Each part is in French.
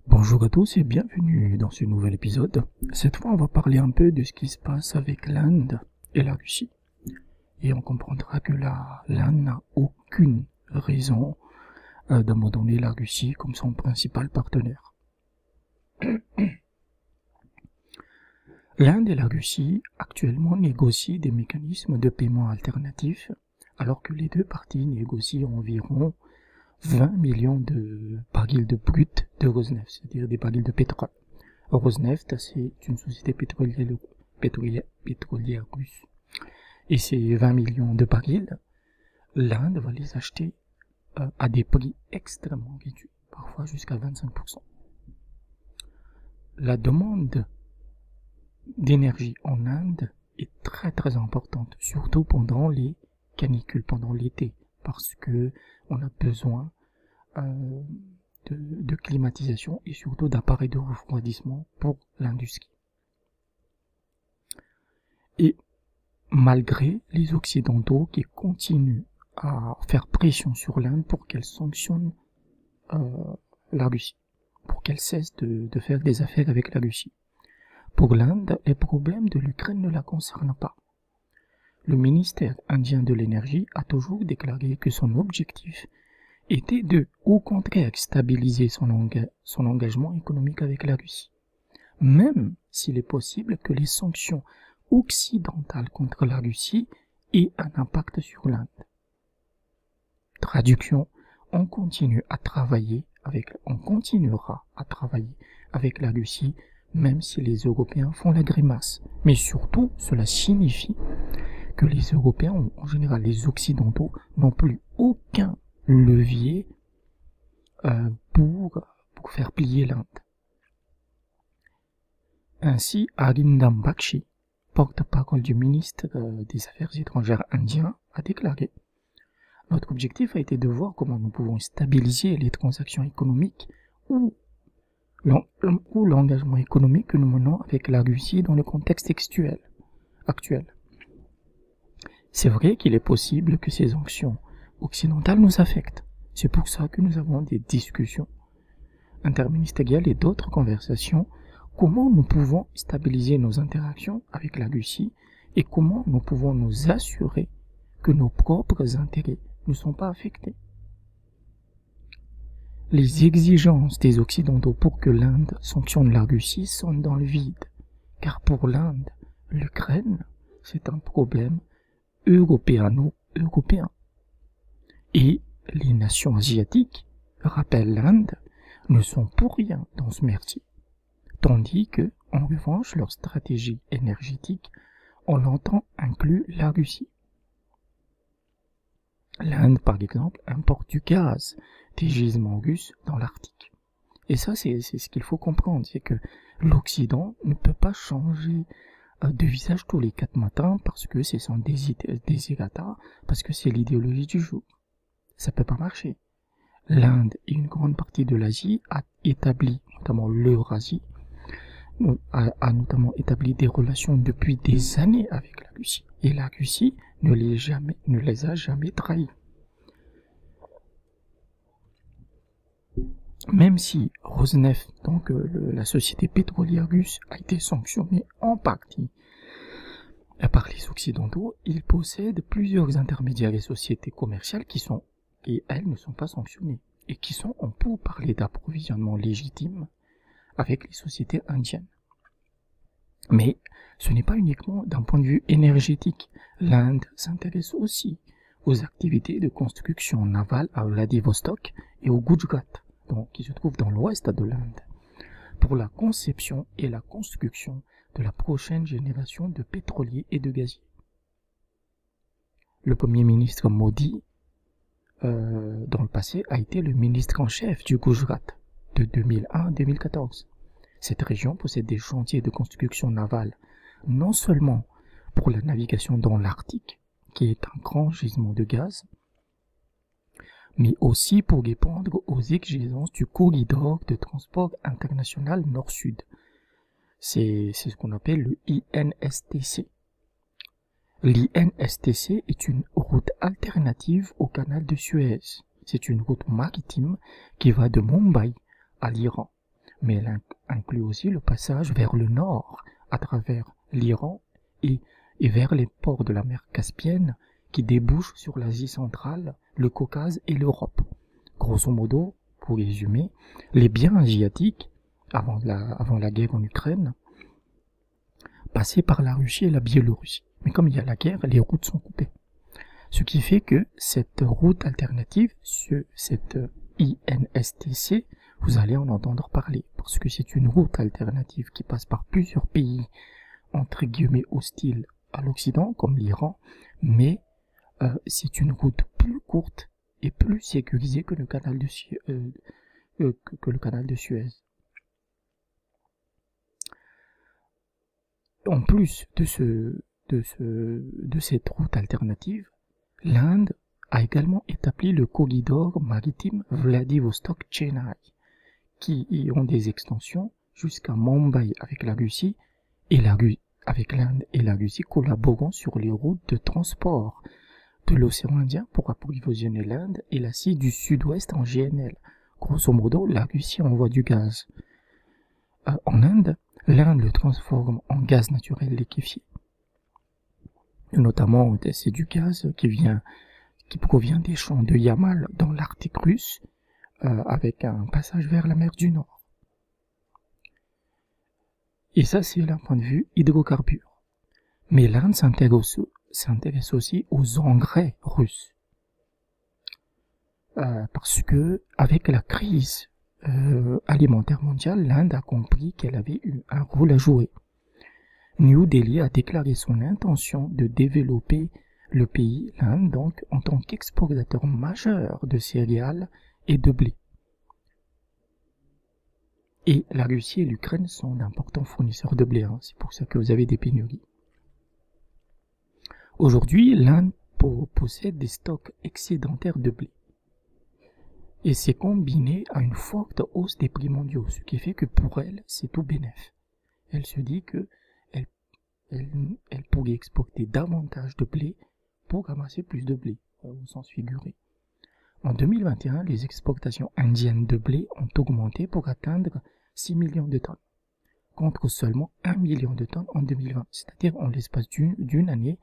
Bonjour à tous et bienvenue dans ce nouvel épisode. Cette fois, on va parler un peu de ce qui se passe avec l'Inde et la Russie. Et on comprendra que l'Inde n'a aucune raison d'abandonner la Russie comme son principal partenaire. L'Inde et la Russie actuellement négocient des mécanismes de paiement alternatifs, alors que les deux parties négocient environ 20 millions de barils de brut de Rosneft, c'est-à-dire des barils de pétrole. Rosneft, c'est une société pétrolière russe. Et ces 20 millions de barils, l'Inde va les acheter à des prix extrêmement réduits, parfois jusqu'à 25%. La demande d'énergie en Inde est très très importante, surtout pendant les canicules, pendant l'été, parce que on a besoin de climatisation et surtout d'appareils de refroidissement pour l'industrie. Et malgré les Occidentaux qui continuent à faire pression sur l'Inde pour qu'elle sanctionne la Russie, pour qu'elle cesse de faire des affaires avec la Russie. Pour l'Inde, les problèmes de l'Ukraine ne la concernent pas. Le ministère indien de l'énergie a toujours déclaré que son objectif était de, au contraire, stabiliser son engagement économique avec la Russie, même s'il est possible que les sanctions occidentales contre la Russie aient un impact sur l'Inde. Traduction, on continuera à travailler avec la Russie, même si les Européens font la grimace. Mais surtout, cela signifie que les Européens, en général les Occidentaux, n'ont plus aucun levier pour faire plier l'Inde. Ainsi, Arindam Bakshi, porte-parole du ministre des Affaires étrangères indien, a déclaré: notre objectif a été de voir comment nous pouvons stabiliser les transactions économiques ou l'engagement économique que nous menons avec la Russie dans le contexte actuel. C'est vrai qu'il est possible que ces sanctions occidentales nous affectent. C'est pour ça que nous avons des discussions interministérielles et d'autres conversations. Comment nous pouvons stabiliser nos interactions avec la Russie et comment nous pouvons nous assurer que nos propres intérêts ne sont pas affectés. Les exigences des Occidentaux pour que l'Inde sanctionne la Russie sont dans le vide, car pour l'Inde, l'Ukraine, c'est un problème européano-européen. Et les nations asiatiques, rappellent l'Inde, ne sont pour rien dans ce merdier. Tandis que, en revanche, leur stratégie énergétique, on l'entend, inclut la Russie. L'Inde, par exemple, importe du gaz des gisements russes dans l'Arctique. Et ça, c'est ce qu'il faut comprendre, c'est que l'Occident ne peut pas changer de visage tous les 4 matins parce que c'est son désirata, parce que c'est l'idéologie du jour. Ça peut pas marcher. L'Inde et une grande partie de l'Asie a établi, notamment l'Eurasie, a notamment établi des relations depuis des années avec la Russie. Et la Russie ne les a jamais trahis. Même si Rosneft, donc la société pétrolière russe, a été sanctionnée en partie par les Occidentaux, il possède plusieurs intermédiaires et sociétés commerciales et elles ne sont pas sanctionnées et qui sont en pourparlers d'approvisionnement légitime avec les sociétés indiennes. Mais ce n'est pas uniquement d'un point de vue énergétique. L'Inde s'intéresse aussi aux activités de construction navale à Vladivostok et au Gujarat, donc qui se trouvent dans l'ouest de l'Inde, pour la conception et la construction de la prochaine génération de pétroliers et de gaziers. Le premier ministre Modi, dans le passé, a été le ministre en chef du Gujarat de 2001 à 2014. Cette région possède des chantiers de construction navale, non seulement pour la navigation dans l'Arctique, qui est un grand gisement de gaz, mais aussi pour répondre aux exigences du corridor de transport international nord-sud. C'est ce qu'on appelle le INSTC. L'INSTC est une route alternative au canal de Suez. C'est une route maritime qui va de Mumbai à l'Iran. mais elle inclut aussi le passage vers le nord, à travers l'Iran et vers les ports de la mer Caspienne qui débouchent sur l'Asie centrale, le Caucase et l'Europe. Grosso modo, pour résumer, les biens asiatiques, avant la guerre en Ukraine, passaient par la Russie et la Biélorussie. Mais comme il y a la guerre, les routes sont coupées. Ce qui fait que cette route alternative, cette INSTC, vous allez en entendre parler, parce que c'est une route alternative qui passe par plusieurs pays, entre guillemets, hostiles à l'Occident, comme l'Iran, mais c'est une route plus courte et plus sécurisée que le canal de Suez. En plus de cette route alternative, l'Inde a également établi le corridor maritime Vladivostok-Chennai, qui y ont des extensions jusqu'à Mumbai avec la Russie, et avec l'Inde et la Russie collaborant sur les routes de transport de l'océan Indien pour approvisionner l'Inde et l'Asie du Sud-Ouest en GNL. Grosso modo, la Russie envoie du gaz en Inde, l'Inde le transforme en gaz naturel liquéfié. Notamment, c'est du gaz qui provient des champs de Yamal dans l'Arctique russe, avec un passage vers la mer du Nord. Et ça, c'est d'un point de vue hydrocarbures. Mais l'Inde s'intéresse aussi aux engrais russes. Parce que, avec la crise alimentaire mondiale, l'Inde a compris qu'elle avait eu un rôle à jouer. New Delhi a déclaré son intention de développer le pays, l'Inde donc, en tant qu'exportateur majeur de céréales et de blé. Et la Russie et l'Ukraine sont d'importants fournisseurs de blé, c'est pour ça que vous avez des pénuries. Aujourd'hui, l'Inde possède des stocks excédentaires de blé. Et c'est combiné à une forte hausse des prix mondiaux, ce qui fait que pour elle, c'est tout bénef. Elle se dit que elle pourrait exporter davantage de blé pour ramasser plus de blé, au sens figuré. En 2021, les exportations indiennes de blé ont augmenté pour atteindre 6 millions de tonnes, contre seulement 1 million de tonnes en 2020. C'est-à-dire, en l'espace d'une année,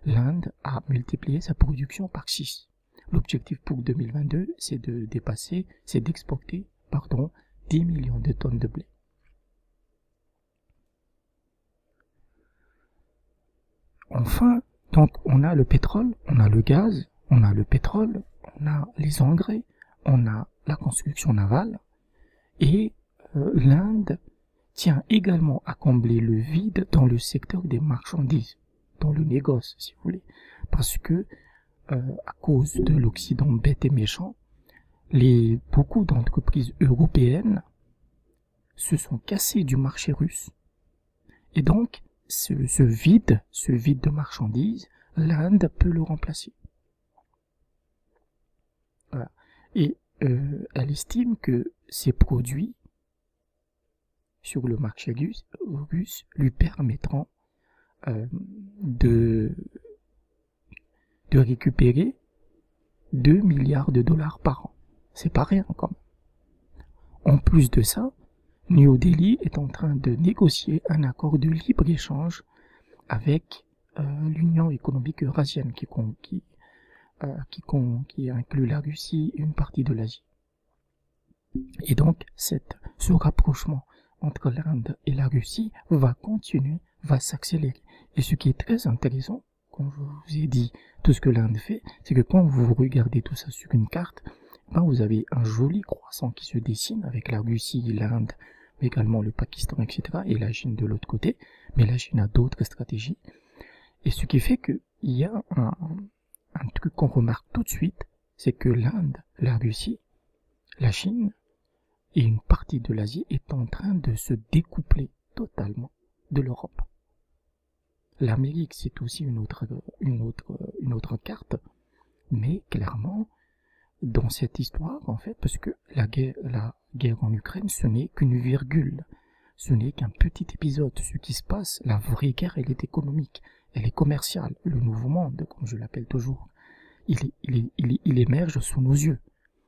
l'Inde a multiplié sa production par 6. L'objectif pour 2022, c'est d'exporter 10 millions de tonnes de blé. Enfin, donc on a le pétrole, on a le gaz, on a le pétrole, on a les engrais, on a la construction navale, et l'Inde tient également à combler le vide dans le secteur des marchandises, dans le négoce, si vous voulez, parce que à cause de l'Occident bête et méchant, beaucoup d'entreprises européennes se sont cassées du marché russe, et donc ce vide de marchandises, l'Inde peut le remplacer. Voilà. Et elle estime que ces produits sur le marché russe lui permettront de récupérer 2 milliards de dollars par an. C'est pas rien quand même. En plus de ça, New Delhi est en train de négocier un accord de libre-échange avec l'Union économique eurasienne qui inclut la Russie et une partie de l'Asie. Et donc, ce rapprochement entre l'Inde et la Russie va continuer, va s'accélérer. Et ce qui est très intéressant, comme je vous ai dit, tout ce que l'Inde fait, c'est que quand vous regardez tout ça sur une carte, vous avez un joli croissant qui se dessine avec la Russie, l'Inde, mais également le Pakistan, etc. et la Chine de l'autre côté. Mais la Chine a d'autres stratégies. Et ce qui fait qu'il y a un truc qu'on remarque tout de suite, c'est que l'Inde, la Russie, la Chine et une partie de l'Asie est en train de se découpler totalement de l'Europe. L'Amérique, c'est aussi une autre carte, mais clairement, dans cette histoire, en fait, parce que la guerre en Ukraine, ce n'est qu'une virgule, ce n'est qu'un petit épisode. Ce qui se passe, la vraie guerre, elle est économique, elle est commerciale. Le nouveau monde, comme je l'appelle toujours, il émerge sous nos yeux.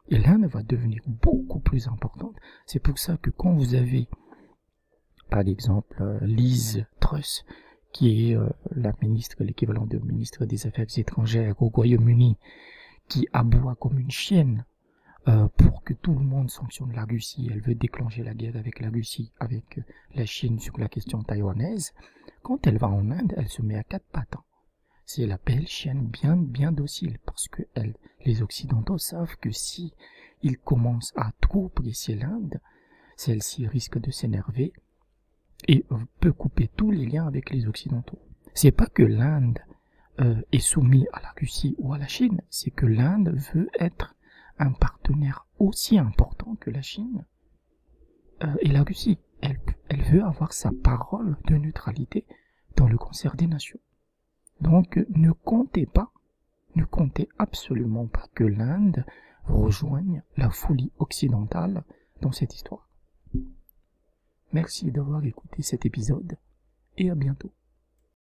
Et l'Inde va devenir beaucoup plus importante. C'est pour ça que quand vous avez, par exemple, Liz Truss, qui est la ministre, l'équivalent de ministre des Affaires étrangères au Royaume-Uni, qui aboie comme une chienne pour que tout le monde sanctionne la Russie. Elle veut déclencher la guerre avec la Russie, avec la Chine sur la question taïwanaise. Quand elle va en Inde, elle se met à quatre pattes. C'est la belle chienne bien docile, parce que les Occidentaux savent que si ils commencent à trop presser l'Inde, celle-ci risque de s'énerver et peut couper tous les liens avec les Occidentaux. C'est pas que l'Inde est soumise à la Russie ou à la Chine, c'est que l'Inde veut être un partenaire aussi important que la Chine et la Russie. Elle veut avoir sa parole de neutralité dans le concert des nations. Donc ne comptez absolument pas que l'Inde rejoigne la folie occidentale dans cette histoire. Merci d'avoir écouté cet épisode et à bientôt.